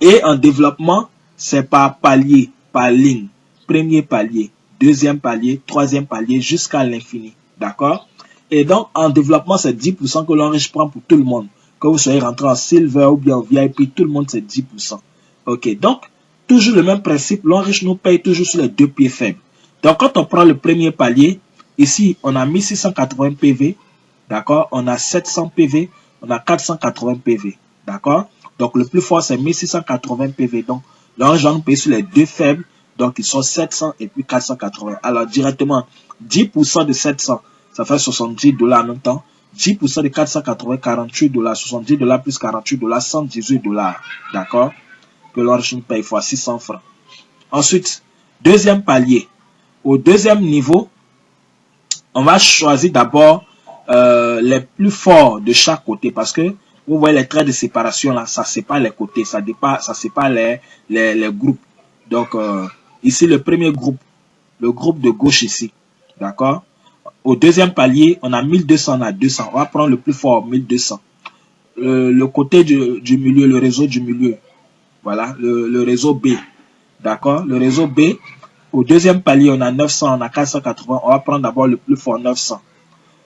Et en développement, c'est par palier, par ligne. Premier palier, deuxième palier, troisième palier, jusqu'à l'infini. D'accord? Et donc, en développement, c'est 10% que l'Orange prend pour tout le monde. Que vous soyez rentré en Silver ou bien en VIP, tout le monde, c'est 10%. Ok, donc, toujours le même principe, l'Orange nous paye toujours sur les deux pieds faibles. Donc, quand on prend le premier palier, ici, on a 1680 PV, d'accord? On a 700 PV, on a 480 PV, d'accord? Donc, le plus fort, c'est 1680 PV. Donc, l'Orange va nous payer sur les deux faibles, donc ils sont 700 et puis 480. Alors, directement, 10% de 700, ça fait $70 en même temps. 10% de 480, $48, $70 plus $48, $118, d'accord? Que l'Orange nous paye fois 600 francs. Ensuite, deuxième palier. Au deuxième niveau, on va choisir d'abord les plus forts de chaque côté parce que vous voyez les traits de séparation là, ça sépare les côtés, ça sépare les groupes. Donc ici le premier groupe, le groupe de gauche ici, d'accord? Au deuxième palier, on a 1200, on a 200. On va prendre le plus fort, 1200. Le côté du milieu, le réseau du milieu, voilà, le réseau B, d'accord? Le réseau B. Au deuxième palier, on a 900, on a 480. On va prendre d'abord le plus fort, 900.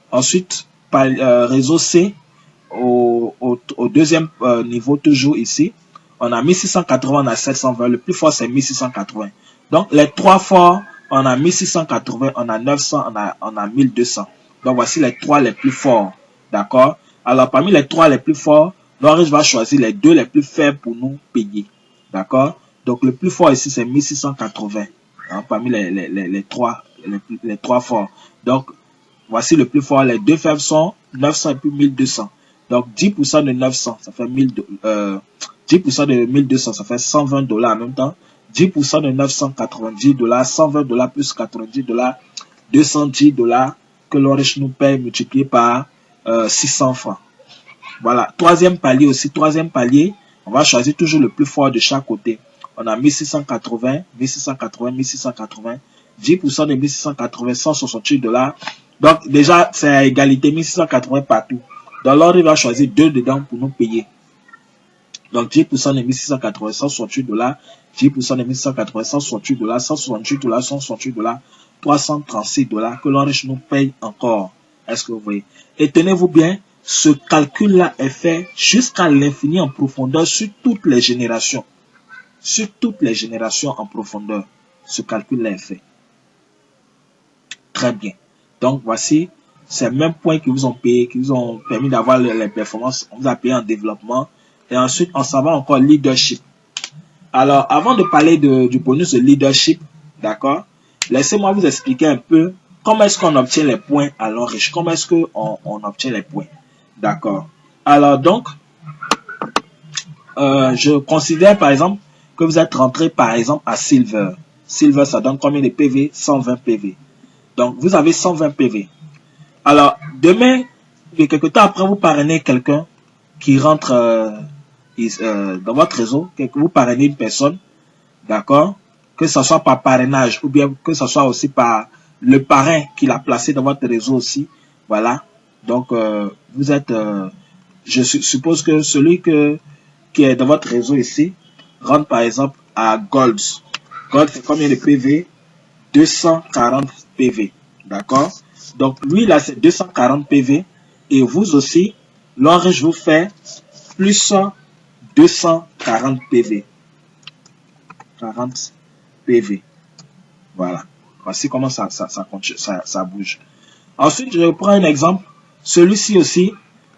Ensuite, réseau C, au deuxième niveau, toujours ici, on a 1680, on a 720. Le plus fort, c'est 1680. Donc, les trois forts, on a 1680, on a 900, on a 1200. Donc, voici les trois les plus forts. D'accord? Alors, parmi les trois les plus forts, l'Orange va choisir les deux les plus faibles pour nous payer. D'accord? Donc, le plus fort ici, c'est 1680. Hein, parmi les trois forts. Donc, voici le plus fort. Les deux faibles sont 900 et puis 1200. Donc, 10% de 900, ça fait 10% de 1200, ça fait $120 en même temps. 10% de $990, $120 plus $90, $210 que l'Orange nous paye multiplié par 600 francs. Voilà. Troisième palier aussi. Troisième palier, on va choisir toujours le plus fort de chaque côté. On a 1680, 1680, 1680. 10% de 1680, $168. Donc, déjà, c'est à égalité, 1680 partout. Donc, l'ordre va choisir deux dedans pour nous payer. Donc, 10% de 1680, $168. 10% de 1680, $168. $168, $168, $336 que l'Orange nous paye encore. Est-ce que vous voyez? Et tenez-vous bien, ce calcul-là est fait jusqu'à l'infini en profondeur sur toutes les générations. Sur toutes les générations en profondeur. Ce calcul-là est fait. Très bien. Donc, voici ces mêmes points qui vous ont payé, qui vous ont permis d'avoir les performances. On vous a payé en développement. Et ensuite, on s'en va encore leadership. Alors, avant de parler du bonus de leadership, d'accord, laissez-moi vous expliquer un peu comment est-ce qu'on obtient les points à l'Orange. Comment est-ce qu'on obtient les points. D'accord. Alors, donc, je considère par exemple que vous êtes rentré par exemple à Silver. Silver, ça donne combien de PV? 120 PV. Donc, vous avez 120 PV. Alors, demain, quelque temps après, vous parrainez quelqu'un qui rentre dans votre réseau, que vous parrainez une personne, d'accord? Que ce soit par parrainage ou bien que ce soit aussi par le parrain qui l'a placé dans votre réseau aussi. Voilà. Donc, vous êtes, je suppose que celui qui est dans votre réseau ici rentre par exemple à Gold. Gold, c'est combien de PV? 240 PV. D'accord? Donc, lui, là, c'est 240 PV. Et vous aussi, l'Orange vous fait plus 240 PV. 40 PV. Voilà. Voici comment ça bouge. Ensuite, je prends un exemple. Celui-ci aussi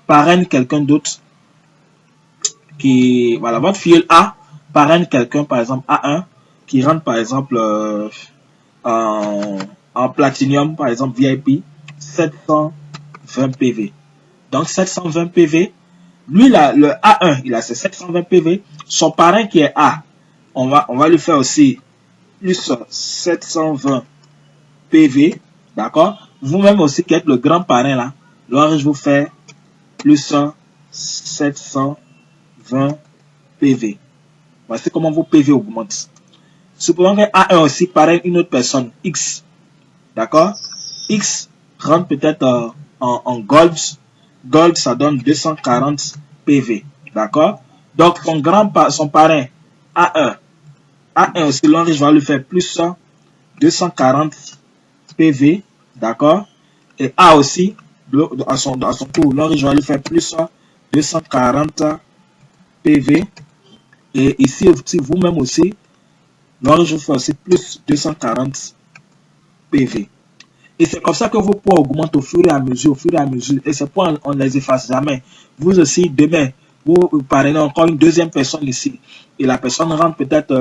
parraine quelqu'un d'autre. Qui, voilà, votre filleul A parraine quelqu'un, par exemple, A1, qui rentre, par exemple, en Platinum, par exemple, VIP, 720 PV. Donc, 720 PV. Lui, là, le A1, il a ses 720 PV. Son parrain qui est A, on va lui faire aussi plus 720 PV. D'accord? Vous-même aussi, qui êtes le grand parrain, là, l'Orange vous fait plus 720 PV. Voici comment vos PV augmentent. Supposons qu'un A1 aussi parraine une autre personne, X. D'accord? X rentre peut-être en gold. Gold, ça donne 240 PV. D'accord? Donc, son parrain, A1. A1 aussi, l'on riche va lui faire plus 240 PV. D'accord? Et A aussi, à son tour, l'on riche va lui faire plus 240 PV. Et ici, vous-même aussi, l'on riche va faire aussi plus 240 PV. Et c'est comme ça que vos poids augmentent au fur et à mesure, Et ces poids, on ne les efface jamais. Vous aussi, demain, vous parrainez encore une deuxième personne ici. Et la personne rentre peut-être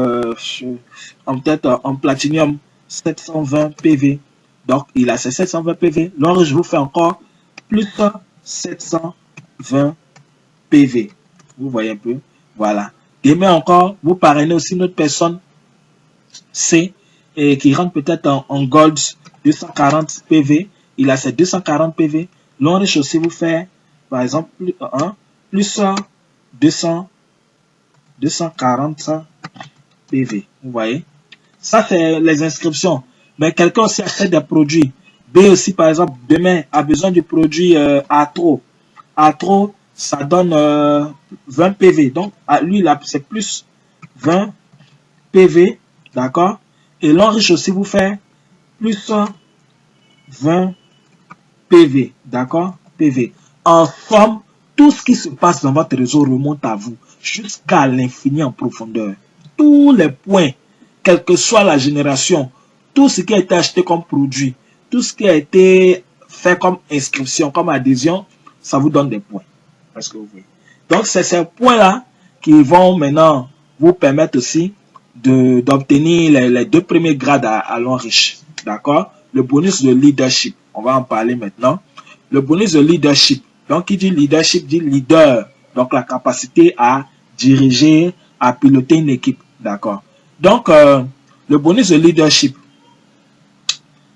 en platinium 720 PV. Donc, il a ses 720 PV. Alors, je vous fais encore plus 720 PV. Vous voyez un peu? Voilà. Demain encore, vous parrainez aussi une autre personne C et qui rentre peut-être en gold 240 PV. Il a ses 240 PV. L'on riche aussi vous fait, par exemple, plus 240 PV. Vous voyez? Ça, c'est les inscriptions. Mais quelqu'un aussi achète des produits. B aussi, par exemple, demain, a besoin du produit Atro. Atro, ça donne 20 PV. Donc, à lui, c'est plus 20 PV. D'accord? Et l'on riche aussi vous fait plus 20 PV. D'accord? PV. En somme, tout ce qui se passe dans votre réseau remonte à vous jusqu'à l'infini en profondeur. Tous les points, quelle que soit la génération, tout ce qui a été acheté comme produit, tout ce qui a été fait comme inscription, comme adhésion, ça vous donne des points. Parce que vous voyez. Donc, c'est ces points-là qui vont maintenant vous permettre aussi d'obtenir les deux premiers grades à l'enrichissement. D'accord? Le bonus de leadership. On va en parler maintenant. Le bonus de leadership. Donc, qui dit leadership dit leader. Donc, la capacité à diriger, à piloter une équipe. D'accord? Donc, le bonus de leadership,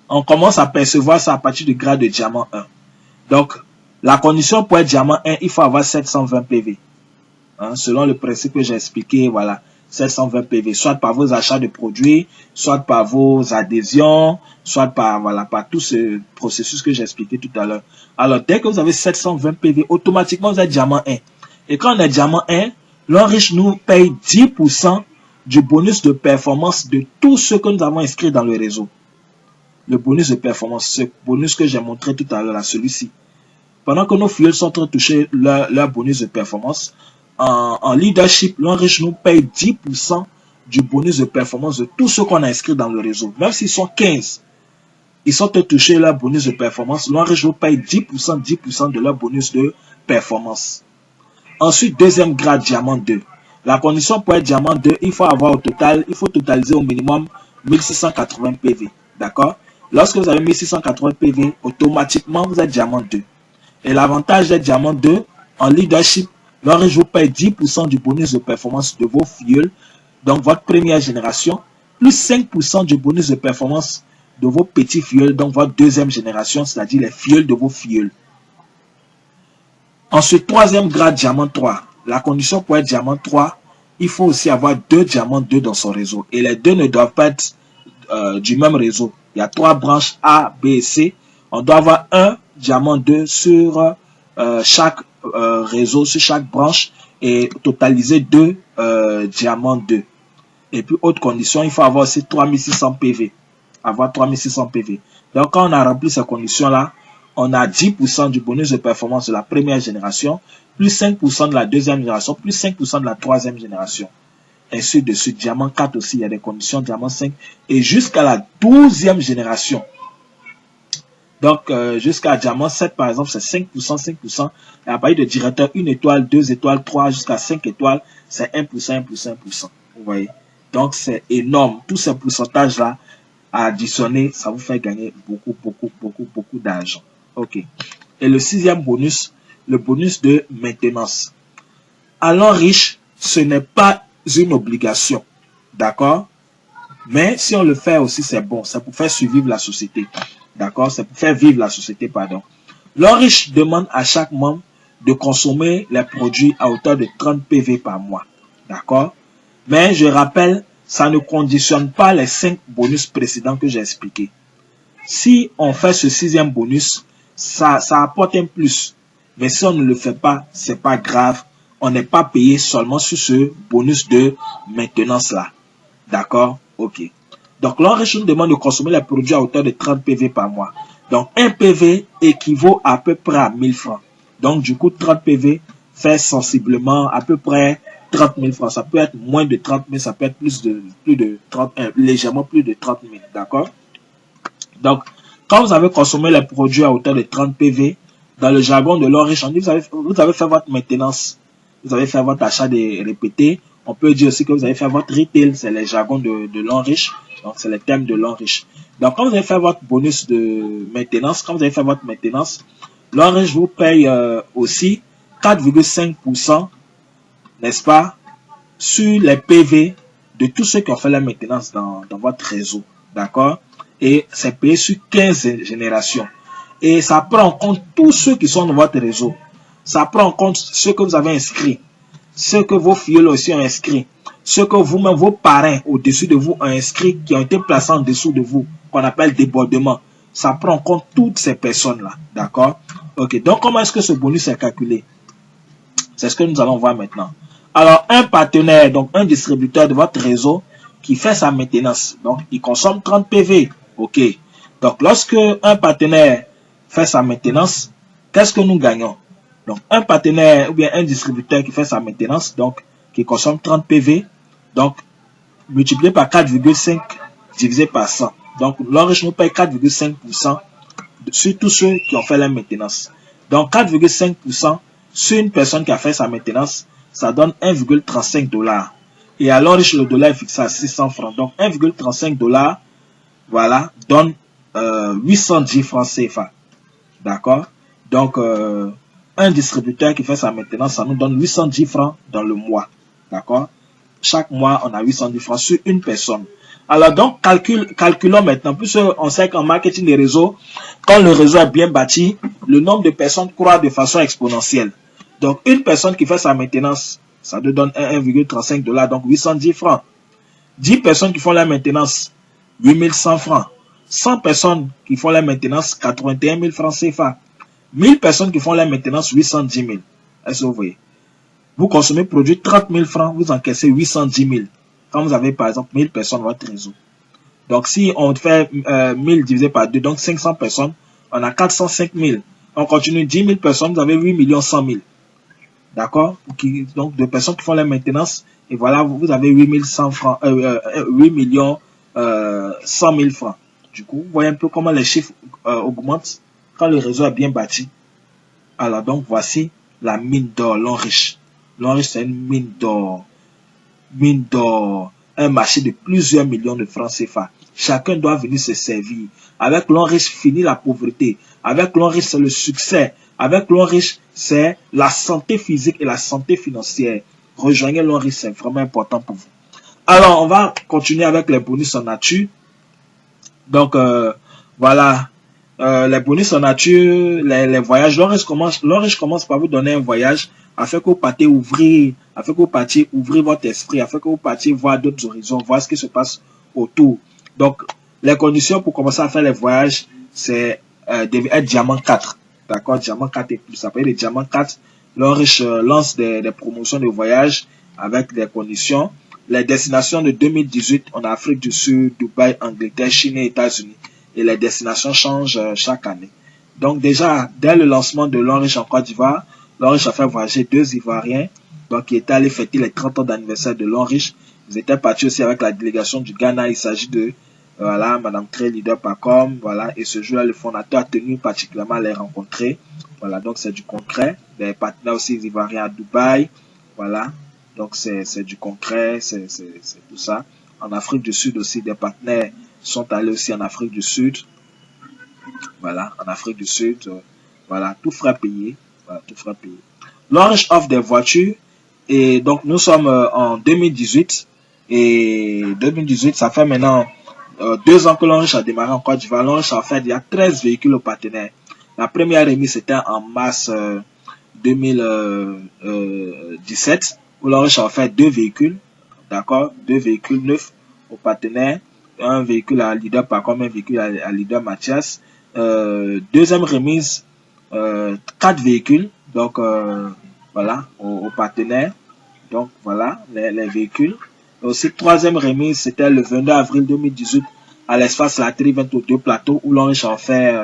on commence à percevoir ça à partir du grade de diamant 1. Donc, la condition pour être diamant 1, il faut avoir 720 PV. Hein, selon le principe que j'ai expliqué, voilà, 720 PV, soit par vos achats de produits, soit par vos adhésions, soit par, voilà, par tout ce processus que j'ai expliqué tout à l'heure. Alors, dès que vous avez 720 PV, automatiquement, vous êtes diamant 1. Et quand on est diamant 1, l'enrichissement nous paye 10% du bonus de performance de tout ce que nous avons inscrit dans le réseau. Le bonus de performance, ce bonus que j'ai montré tout à l'heure, celui-ci. Pendant que nos filleuls sont en train de toucher leur bonus de performance, en leadership, l'enrichissement nous paye 10% du bonus de performance de tout ce qu'on a inscrit dans le réseau. Même s'ils sont 15, ils sont en train de toucher leur bonus de performance, l'enrichissement nous paye 10% de leur bonus de performance. Ensuite, deuxième grade, diamant 2. La condition pour être diamant 2, il faut totaliser au minimum 1680 PV. D'accord? Lorsque vous avez 1680 PV, automatiquement, vous êtes diamant 2. Et l'avantage d'être diamant 2, en leadership, l'enrichissement vous paye 10% du bonus de performance de vos filleuls, donc votre première génération, plus 5% du bonus de performance de vos petits filleuls, donc votre deuxième génération, c'est-à-dire les filleuls de vos filleuls. Ensuite, troisième grade, diamant 3. La condition pour être diamant 3, il faut aussi avoir 2 diamants 2 dans son réseau. Et les deux ne doivent pas être du même réseau. Il y a 3 branches A, B et C. On doit avoir un diamant 2 sur chaque réseau, sur chaque branche et totaliser 2 diamants 2. Et puis, autre condition, il faut avoir aussi 3600 PV. Avoir 3600 PV. Donc, quand on a rempli ces conditions-là, on a 10% du bonus de performance de la première génération, plus 5% de la deuxième génération, plus 5% de la troisième génération. Ainsi de suite. Diamant 4 aussi, il y a des conditions, diamant 5. Et jusqu'à la 12e génération. Donc, jusqu'à diamant 7, par exemple, c'est 5%, 5%. Et à partir de directeur, 1 étoile, 2 étoiles, 3, jusqu'à 5 étoiles, c'est 1%, 1%, 1%. Vous voyez? Donc, c'est énorme. Tous ces pourcentages-là, à additionner, ça vous fait gagner beaucoup d'argent. OK. Et le 6e bonus, le bonus de maintenance. Allant riche, ce n'est pas une obligation. D'accord? Mais si on le fait aussi, c'est bon. C'est pour faire survivre la société. D'accord? C'est pour faire vivre la société, pardon. L'enrichissement demande à chaque membre de consommer les produits à hauteur de 30 PV par mois. D'accord? Mais je rappelle, ça ne conditionne pas les 5 bonus précédents que j'ai expliqués. si on fait ce 6e bonus, ça apporte un plus. Mais si on ne le fait pas, c'est pas grave. On n'est pas payé seulement sur ce bonus de maintenance là. D'accord? Ok. Donc, l'enriche nous demande de consommer les produits à hauteur de 30 PV par mois. Donc, un PV équivaut à peu près à 1000 francs. Donc, du coup, 30 PV fait sensiblement à peu près 30 000 francs. Ça peut être moins de 30 000, ça peut être légèrement plus de 30 000. D'accord? Donc, quand vous avez consommé les produits à hauteur de 30 PV, dans le jargon de l'enriche, on dit vous avez fait votre maintenance. Vous avez fait votre achat des répétés. On peut dire aussi que vous avez fait votre retail. C'est les jargons de l'enriche. Donc, c'est les thèmes de l'enriche. Donc, quand vous avez fait votre bonus de maintenance, l'enriche vous paye aussi 4,5%, n'est-ce pas, sur les PV de tous ceux qui ont fait la maintenance dans votre réseau. D'accord? Et c'est payé sur 15 générations. Et ça prend en compte tous ceux qui sont dans votre réseau. Ça prend en compte ceux que vous avez inscrits, ceux que vos filles aussi ont inscrits, ceux que vous-même, vos parrains au-dessus de vous ont inscrits, qui ont été placés en dessous de vous, qu'on appelle débordement. Ça prend en compte toutes ces personnes-là. D'accord? Ok. Donc, comment est-ce que ce bonus est calculé? C'est ce que nous allons voir maintenant. Alors, un partenaire, donc un distributeur de votre réseau qui fait sa maintenance, donc il consomme 30 PV. Ok. Donc, lorsque un partenaire fait sa maintenance, qu'est-ce que nous gagnons? Donc, un partenaire ou bien un distributeur qui fait sa maintenance, donc qui consomme 30 PV, donc multiplié par 4,5 divisé par 100. Donc, l'enriche nous paye 4,5% sur tous ceux qui ont fait la maintenance. Donc, 4,5% sur une personne qui a fait sa maintenance, ça donne 1,35 $. Et à l'enriche, le dollar est fixé à 600 francs. Donc, 1,35 $, voilà, donne 810 francs CFA. D'accord? Donc, un distributeur qui fait sa maintenance, ça nous donne 810 francs dans le mois. D'accord? Chaque mois, on a 810 francs sur une personne. Alors donc, calculons maintenant. Puisque on sait qu'en marketing des réseaux, quand le réseau est bien bâti, le nombre de personnes croît de façon exponentielle. Donc, une personne qui fait sa maintenance, ça te donne 1,35 $, donc 810 francs. 10 personnes qui font la maintenance, 8100 francs. 100 personnes qui font la maintenance, 81 000 francs CFA. 1000 personnes qui font la maintenance, 810 000. Est-ce que vous voyez? Vous consommez produit 30 000 francs, vous encaissez 810 000. Quand vous avez par exemple 1000 personnes dans votre réseau. Donc si on fait 1000 divisé par 2, donc 500 personnes, on a 405 000. On continue 10 000 personnes, vous avez 8 100 000. D'accord? Donc de personnes qui font la maintenance, et voilà, vous avez 8 100 francs, 8 100 000 francs. Du coup, vous voyez un peu comment les chiffres augmentent quand le réseau est bien bâti. Alors donc voici la mine d'or, l'enriche. L'enriche, c'est une mine d'or. Mine d'or, un marché de plusieurs millions de francs CFA. Chacun doit venir se servir. Avec l'enriche, finit la pauvreté. Avec l'enriche, c'est le succès. Avec l'enriche, c'est la santé physique et la santé financière. Rejoignez l'enriche, c'est vraiment important pour vous. Alors, on va continuer avec les bonus en nature. Donc, voilà. Les bonus en nature, les voyages. L'enriche commence par vous donner un voyage afin que vous partiez ouvrir, votre esprit, afin que vous partiez voir d'autres horizons, voir ce qui se passe autour. Donc, les conditions pour commencer à faire les voyages, c'est être diamant 4. D'accord? Diamant 4 et plus. Ça peut être diamant 4. L'enriche lance des promotions de voyage avec des conditions. Les destinations de 2018 en Afrique du Sud, Dubaï, Angleterre, Chine et États-Unis. Et les destinations changent chaque année. Donc déjà, dès le lancement de l'enriche en Côte d'Ivoire, l'enriche a fait voyager 2 Ivoiriens, donc qui étaient allés fêter les 30 ans d'anniversaire de l'enriche. Ils étaient partis aussi avec la délégation du Ghana. Il s'agit de, voilà, Madame Trey, leader Pacom, voilà. Et ce jour-là, le fondateur a tenu particulièrement à les rencontrer. Voilà, donc c'est du concret. Les partenaires aussi ivoiriens à Dubaï, voilà. Donc c'est du concret, c'est tout ça. En Afrique du Sud aussi, des partenaires sont allés aussi en Afrique du Sud. Voilà, en Afrique du Sud, voilà, tout frais payé. Voilà, tout frais payé. L'enriche offre des voitures. Et donc, nous sommes en 2018. Et 2018, ça fait maintenant 2 ans que l'enriche a démarré en Côte d'Ivoire. L'enriche a fait il y a 13 véhicules aux partenaires. La première remise, c'était en mars 2017. Où l'enriche a fait 2 véhicules. D'accord? 2 véhicules neufs aux partenaires. un véhicule à leader par comme un véhicule à leader Mathias. Deuxième remise, 4 véhicules, donc voilà, aux partenaires. Donc voilà, les véhicules. Aussi, troisième remise, c'était le 22 avril 2018 à l'espace Latterie 22 plateaux où l'on en fait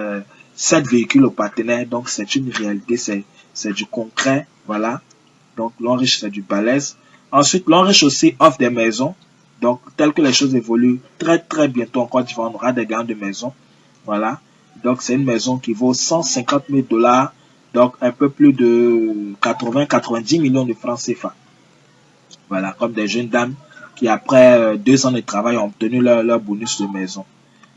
7 véhicules aux partenaires. Donc c'est une réalité, c'est du concret, voilà. Donc l'Enriche, c'est du balèze. Ensuite, l'Enriche aussi offre des maisons. Donc, tel que les choses évoluent, très bientôt en Côte d'Ivoire, on aura des gains de maisons. Voilà. Donc, c'est une maison qui vaut 150 000 $, donc un peu plus de 80-90 millions de francs CFA. Voilà, comme des jeunes dames qui, après 2 ans de travail, ont obtenu leur bonus de maison.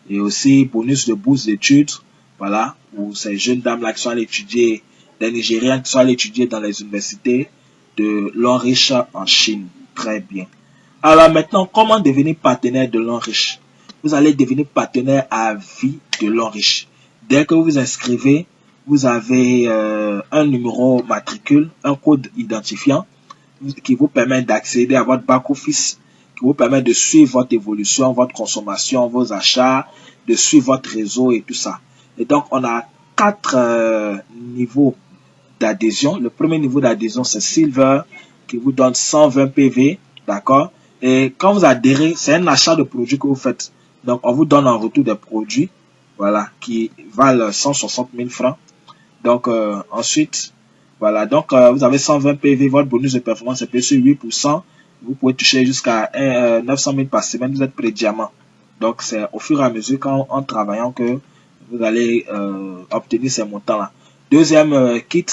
Et aussi, bonus de bourse d'études, voilà, où ces jeunes dames-là qui sont allées étudier, des Nigériens qui sont allés étudier dans les universités de l'Enriche en Chine. Très bien. Alors maintenant, comment devenir partenaire de l'Enriche? Vous allez devenir partenaire à vie de l'Enriche. Dès que vous vous inscrivez, vous avez un numéro matricule, un code identifiant qui vous permet d'accéder à votre back-office, qui vous permet de suivre votre évolution, votre consommation, vos achats, de suivre votre réseau et tout ça. Et donc, on a 4 niveaux d'adhésion. Le premier niveau d'adhésion, c'est Silver, qui vous donne 120 PV, d'accord? Et quand vous adhérez, c'est un achat de produits que vous faites. Donc, on vous donne en retour des produits, voilà, qui valent 160 000 francs. Donc, ensuite, voilà, donc vous avez 120 PV, votre bonus de performance est payé sur 8%. Vous pouvez toucher jusqu'à 900 000 par semaine, vous êtes pré-diamant. Donc, c'est au fur et à mesure en travaillant que vous allez obtenir ces montants-là. Deuxième kit,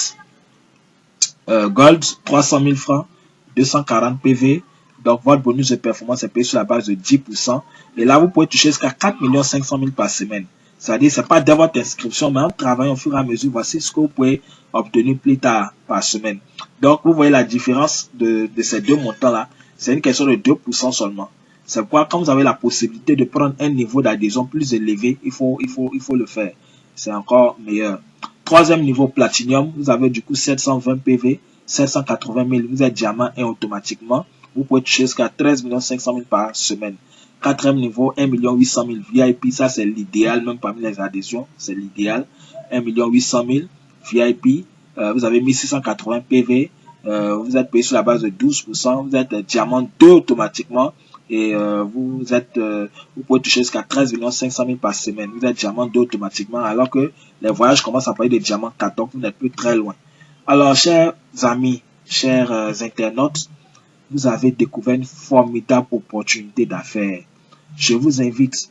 Gold, 300 000 francs, 240 PV. Donc, votre bonus de performance est payé sur la base de 10%. Et là, vous pouvez toucher jusqu'à 4 500 000 par semaine. C'est-à-dire, ce n'est pas dès votre inscription, mais en travaillant au fur et à mesure, voici ce que vous pouvez obtenir plus tard par semaine. Donc, vous voyez la différence de ces deux montants-là. C'est une question de 2% seulement. C'est pourquoi, quand vous avez la possibilité de prendre un niveau d'adhésion plus élevé, il faut le faire. C'est encore meilleur. Troisième niveau Platinum, vous avez du coup 720 PV, 780 000, vous êtes diamant et automatiquement, vous pouvez toucher jusqu'à 13 500 000 par semaine. Quatrième niveau, 1 800 000 VIP, ça c'est l'idéal, même parmi les adhésions, c'est l'idéal. 1 800 000 VIP, vous avez 1680 PV, vous êtes payé sur la base de 12%, vous êtes diamant 2 automatiquement et vous pouvez toucher jusqu'à 13 500 000 par semaine. Vous êtes diamant 2 automatiquement alors que les voyages commencent à parler de diamant 4, donc vous n'êtes plus très loin. Alors, chers amis, chers internautes, vous avez découvert une formidable opportunité d'affaires. Je vous invite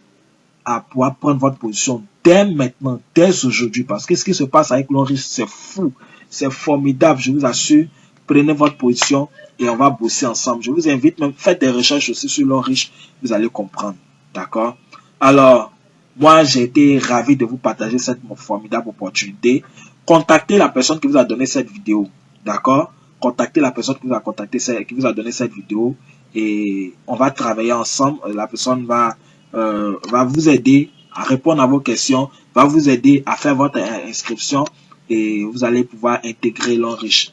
à pouvoir prendre votre position dès maintenant, dès aujourd'hui, parce que ce qui se passe avec l'Enriche, c'est fou, c'est formidable, je vous assure. Prenez votre position et on va bosser ensemble. Je vous invite même, faites des recherches aussi sur l'Enriche, vous allez comprendre, d'accord? Alors, moi, j'ai été ravi de vous partager cette formidable opportunité. Contactez la personne qui vous a donné cette vidéo, d'accord? Contactez la personne qui vous a contacté, qui vous a donné cette vidéo et on va travailler ensemble. La personne va vous aider à répondre à vos questions, va vous aider à faire votre inscription et vous allez pouvoir intégrer l'Enriche.